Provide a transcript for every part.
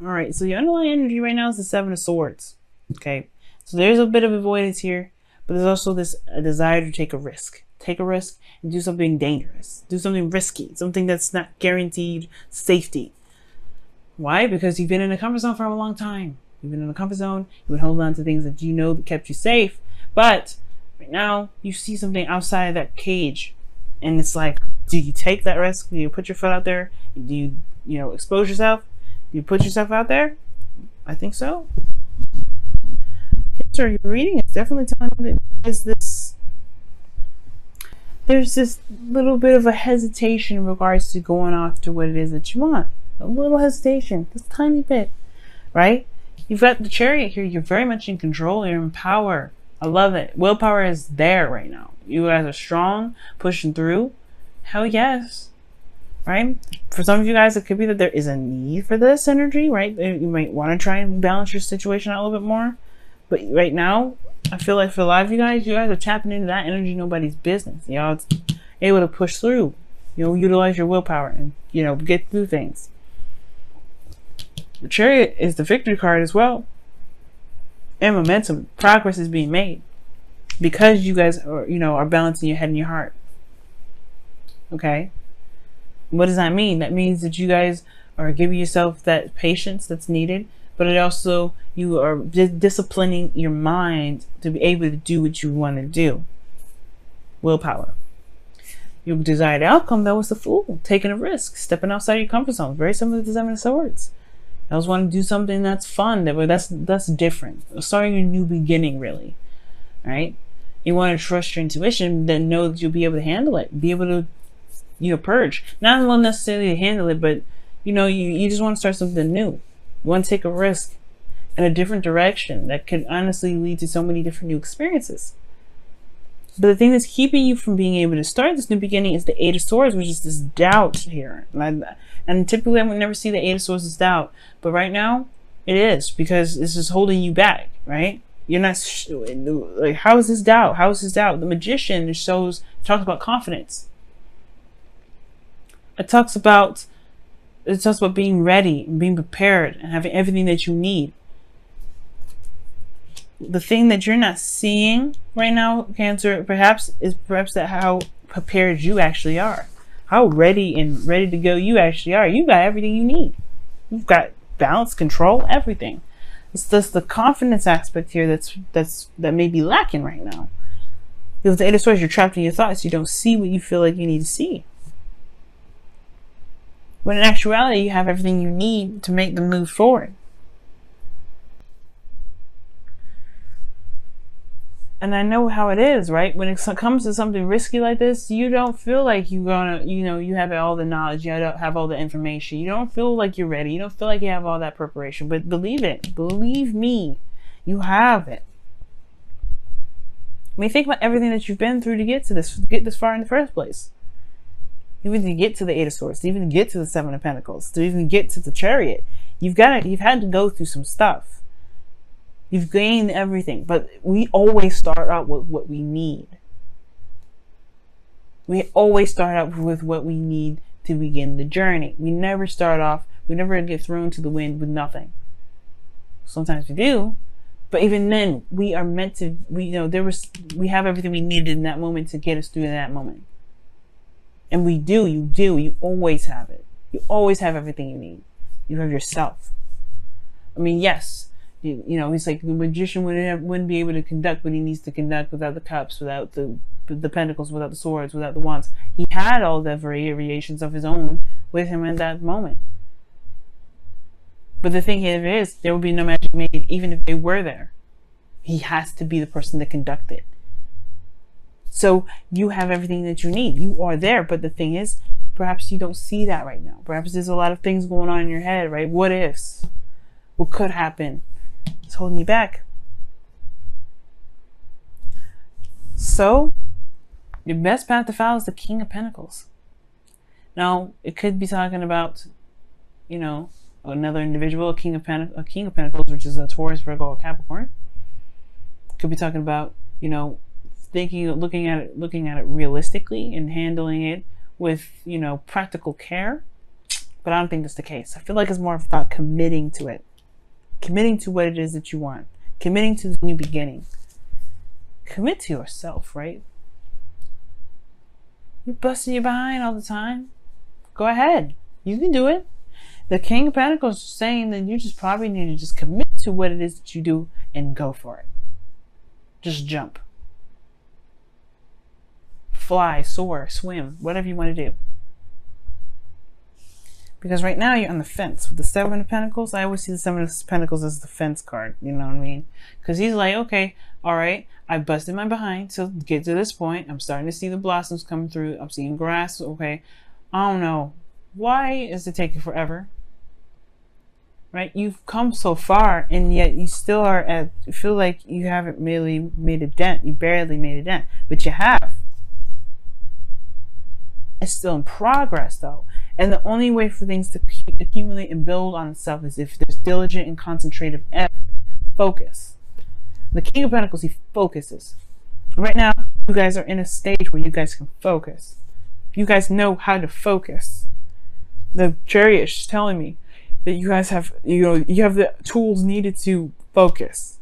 All right, so your underlying energy right now is the Seven of Swords. Okay, so there's a bit of avoidance here, but there's also this desire to take a risk. Take a risk and do something dangerous. Do something risky, something that's not guaranteed safety. Why? Because you've been in a comfort zone for a long time. You've been in a comfort zone. You've been holding on to things that you know that kept you safe. But right now, you see something outside of that cage. And it's like, do you take that risk? Do you put your foot out there? Do you expose yourself? Do you put yourself out there? I think so. Cancer, your reading is definitely telling me that there's this little bit of a hesitation in regards to going after what it is that you want. A little hesitation, just a tiny bit, right? You've got the Chariot here. You're very much in control. You're in power. I love it. Willpower is there right now. You guys are strong, pushing through. Hell yes, right? For some of you guys, it could be that there is a need for this energy, right? You might want to try and balance your situation out a little bit more. But right now, I feel like for a lot of you guys are tapping into that energy, nobody's business. You know, it's able to push through. You know, utilize your willpower and, get through things. The Chariot is the victory card as well. And momentum. Progress is being made. Because you guys are balancing your head and your heart. Okay? What does that mean? That means that you guys are giving yourself that patience that's needed. But it also, you are disciplining your mind to be able to do what you want to do. Willpower. Your desired outcome, though, is the Fool. Taking a risk. Stepping outside your comfort zone. Very similar to the Seven of Swords. I was wanting to do something that's fun, that's different. Starting a new beginning, really. Right? You want to trust your intuition, then know that you'll be able to handle it. Be able to, purge. Not necessarily to handle it, but, you just want to start something new. You want to take a risk in a different direction that could honestly lead to so many different new experiences. But the thing that's keeping you from being able to start this new beginning is the Eight of Swords, which is this doubt here. And typically I would never see the Eight of Swords as doubt. But right now, it is. Because this is holding you back, right? You're not... like, how is this doubt? How is this doubt? The Magician talks about confidence. It talks about being ready and being prepared and having everything that you need. The thing that you're not seeing right now, Cancer, perhaps that how prepared you actually are. How ready to go you actually are. You got everything you need. You've got balance, control, everything. It's just the confidence aspect here that may be lacking right now. Because the Eight of Swords, you're trapped in your thoughts. You don't see what you feel like you need to see. When in actuality, you have everything you need to make the move forward. And I know how it is, right? When it comes to something risky like this, you don't feel like you're gonna, you have all the knowledge, you don't have all the information, you don't feel like you're ready, you don't feel like you have all that preparation. But believe it, believe me, you have it. I mean, think about everything that you've been through to get this far in the first place. Even to get to the Eight of Swords, to even get to the Seven of Pentacles, to even get to the Chariot, you've had to go through some stuff. You've gained everything, but we always start out with what we need. We always start out with what we need to begin the journey. We never get thrown to the wind with nothing. Sometimes we do, but even then, we are meant to, we have everything we needed in that moment to get us through that moment. And you always have it. You always have everything you need. You have yourself. I mean, yes, he's like the Magician wouldn't be able to conduct what he needs to conduct without the cups, without the pentacles, without the swords, without the wands. He had all the variations of his own with him in that moment. But the thing here is, there would be no magic made even if they were there. He has to be the person to conduct it. So you have everything that you need. You are there, but the thing is, perhaps you don't see that right now. Perhaps there's a lot of things going on in your head, right? What ifs? What could happen? It's holding you back. So, your best path to follow is the King of Pentacles. Now, it could be talking about, another individual, a King of Pentacles, which is a Taurus, Virgo, or Capricorn. Could be talking about, looking at it realistically and handling it with, practical care. But I don't think that's the case. I feel like it's more about committing to it. Committing to what it is that you want. Committing to the new beginning. Commit to yourself, right? You're busting your behind all the time. Go ahead. You can do it. The King of Pentacles is saying that you just probably need to just commit to what it is that you do and go for it. Just jump. Fly, soar, swim, whatever you want to do. Because right now you're on the fence with the Seven of Pentacles. I always see the Seven of Pentacles as the fence card. You know what I mean? Because he's like, okay, all right, I busted my behind to get to this point. I'm starting to see the blossoms come through. I'm seeing grass. Okay, I don't know. Why is it taking forever? Right? You've come so far, and yet you still are at, you feel like you haven't really made a dent. You barely made a dent, but you have. It's still in progress, though. And the only way for things to accumulate and build on itself is if there's diligent and concentrative effort, focus. The King of Pentacles, he focuses. Right now, you guys are in a stage where you guys can focus. You guys know how to focus. The Chariot is telling me that you guys have, you have the tools needed to focus.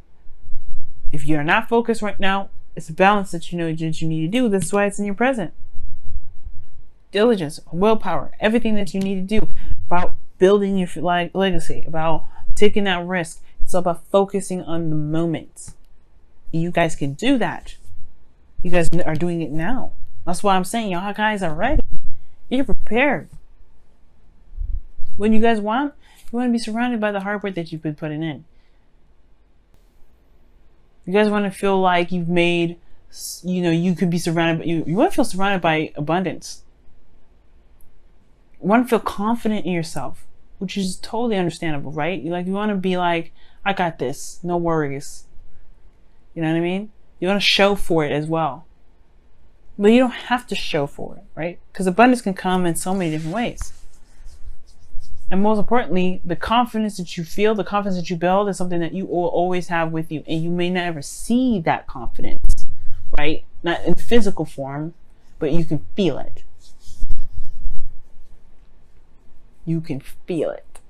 If you're not focused right now, it's a balance that you know that you need to do. That's why it's in your present. Diligence, willpower, everything that you need to do about building your legacy, about taking that risk. It's all about focusing on the moment. You guys can do that. You guys are doing it now. That's why I'm saying y'all guys are ready. You're prepared. When you guys want, you want to be surrounded by the hard work that you've been putting in. You guys want to feel like you've made, you could be surrounded by, you want to feel surrounded by abundance. You want to feel confident in yourself, which is totally understandable, right? You want to be like, I got this, no worries. You know what I mean? You want to show for it as well. But you don't have to show for it, right? Because abundance can come in so many different ways. And most importantly, the confidence that you feel, the confidence that you build is something that you will always have with you. And you may never see that confidence, right? Not in physical form, but you can feel it. You can feel it.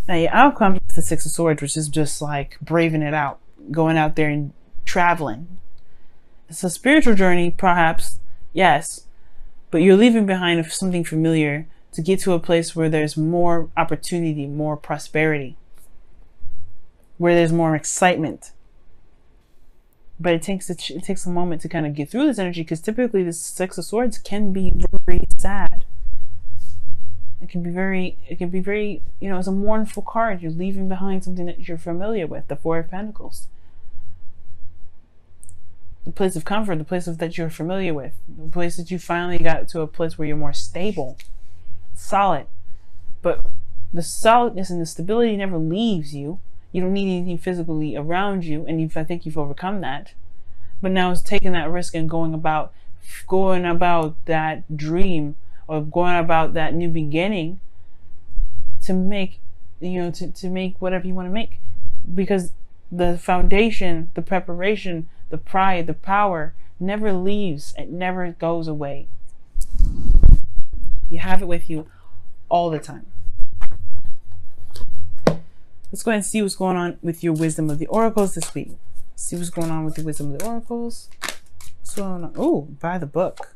Now your outcome is the Six of Swords, which is just like braving it out, going out there and traveling. It's a spiritual journey, perhaps, yes, but you're leaving behind something familiar to get to a place where there's more opportunity, more prosperity, where there's more excitement. But it takes a moment to kind of get through this energy, because typically the Six of Swords can be very sad. It can be very, it's a mournful card. You're leaving behind something that you're familiar with, the Four of Pentacles. The place of comfort, the place that you're familiar with, the place that you finally got to a place where you're more stable, solid. But the solidness and the stability never leaves you. You don't need anything physically around you, and I think you've overcome that. But now it's taking that risk and going about that dream, or going about that new beginning to make, to make whatever you want to make. Because the foundation, the preparation, the pride, the power never leaves. It never goes away. You have it with you all the time. Let's go ahead and see what's going on with your wisdom of the oracles this week. See what's going on with the wisdom of the oracles. What's going on? Oh, by the book.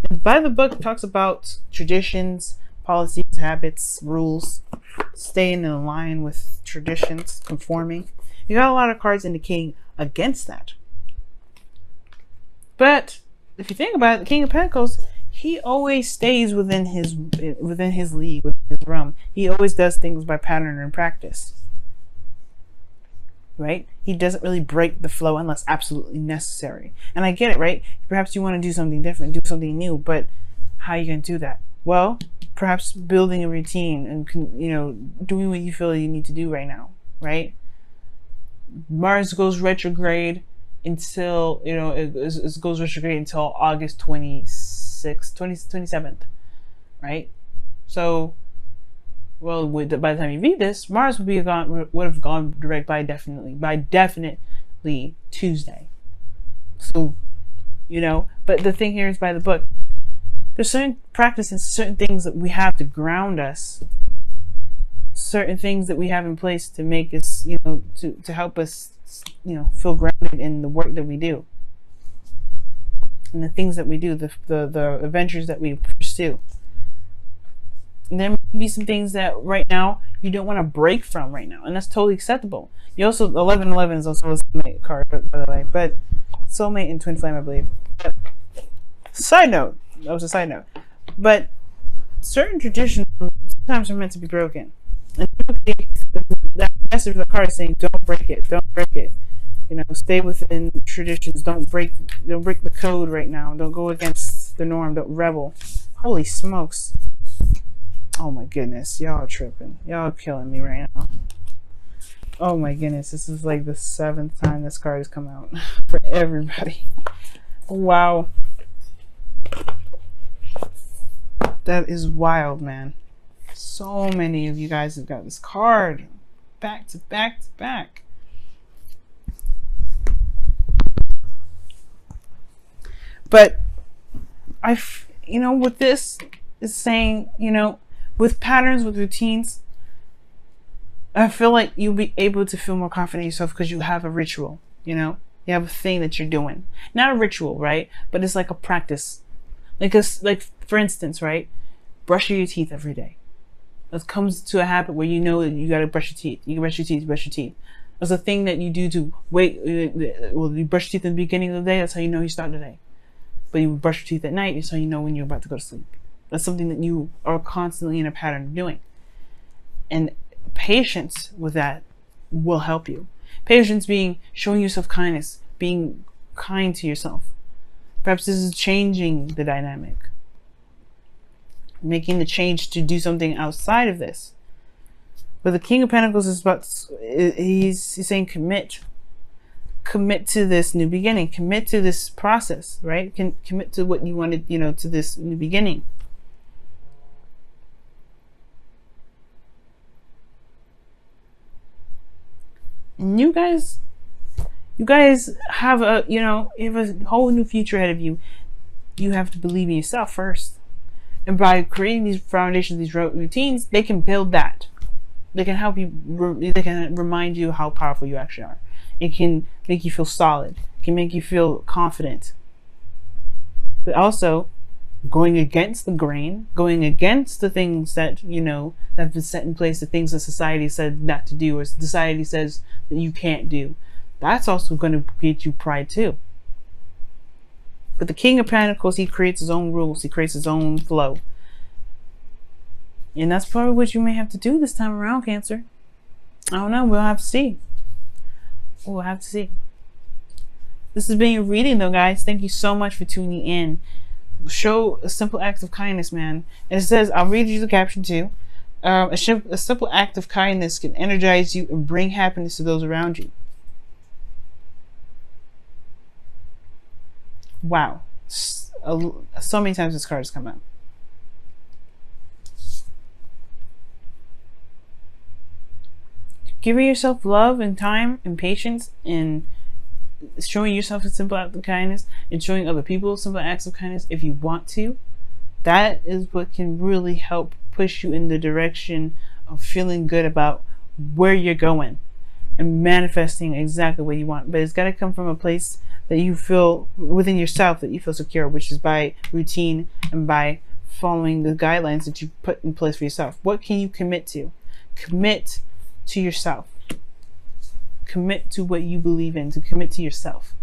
And by the book talks about traditions, policies, habits, rules, staying in line with traditions, conforming. You got a lot of cards indicating against that. But if you think about it, the King of Pentacles, he always stays within his league, within his realm. He always does things by pattern and practice. Right? He doesn't really break the flow unless absolutely necessary. And I get it, right? Perhaps you want to do something different, do something new, but how are you going to do that? Well, perhaps building a routine and, doing what you feel you need to do right now, right? Mars goes retrograde until, it goes retrograde until August 27th, right? So, well, by the time you read this, Mars would have gone direct by definitely Tuesday. So, but the thing here is by the book, There's certain practices, certain things that we have to ground us, certain things that we have in place to make us, you know, to help us, you know, feel grounded in the work that we do and the things that we do, the adventures that we pursue. And there may be some things that right now you don't want to break from right now, and that's totally acceptable. You also 1111 is also a soulmate card, by the way, but soulmate and twin flame, I believe. But, side note, that was a side note. But certain traditions sometimes are meant to be broken, and typically that message of the card is saying, "Don't break it, don't break it." You know, stay within traditions. Don't break the code right now. Don't go against the norm. Don't rebel. Holy smokes! Oh my goodness, y'all are tripping. Y'all are killing me right now. Oh my goodness, this is like the 7th time this card has come out for everybody. Wow. That is wild, man. So many of you guys have got this card back to back to back. But you know, with this is saying, you know, with patterns, with routines, I feel like you'll be able to feel more confident in yourself because you have a ritual, you know? You have a thing that you're doing. Not a ritual, right? But it's like a practice. Like for instance, right? Brushing your teeth every day. It comes to a habit where you know that you got to brush your teeth. You brush your teeth, brush your teeth. It's a thing that you do to wait. Well, you brush your teeth in the beginning of the day. That's how you know you start the day. But you brush your teeth at night. That's how you know when you're about to go to sleep. That's something that you are constantly in a pattern of doing. And patience with that will help you. Patience being showing yourself kindness, being kind to yourself. Perhaps this is changing the dynamic, making the change to do something outside of this. But the King of Pentacles is he's saying commit to this new beginning, commit to this process, right? Commit to what you wanted, you know, to this new beginning. And you guys have a, you know, you have a whole new future ahead of you. You have to believe in yourself first. And by creating these foundations, these routines, they can build that. They can help you, they can remind you how powerful you actually are. It can make you feel solid. It can make you feel confident. But also, going against the grain, going against the things that, you know, that have been set in place, the things that society said not to do, or society says that you can't do. That's also going to get you pride too. But the King of Pentacles, he creates his own rules. He creates his own flow. And that's probably what you may have to do this time around, Cancer. I don't know. We'll have to see. We'll have to see. This has been your reading, though, guys. Thank you so much for tuning in. Show a simple act of kindness, man. And it says, I'll read you the caption too. A simple act of kindness can energize you and bring happiness to those around you. Wow. So many times this card has come out. Giving yourself love and time and patience and showing yourself a simple act of kindness and showing other people simple acts of kindness if you want to, that is what can really help push you in the direction of feeling good about where you're going and manifesting exactly what you want. But it's got to come from a place that you feel within yourself, that you feel secure, which is by routine and by following the guidelines that you put in place for yourself. What can you commit to? Commit to yourself. Commit to what you believe in, to commit to yourself.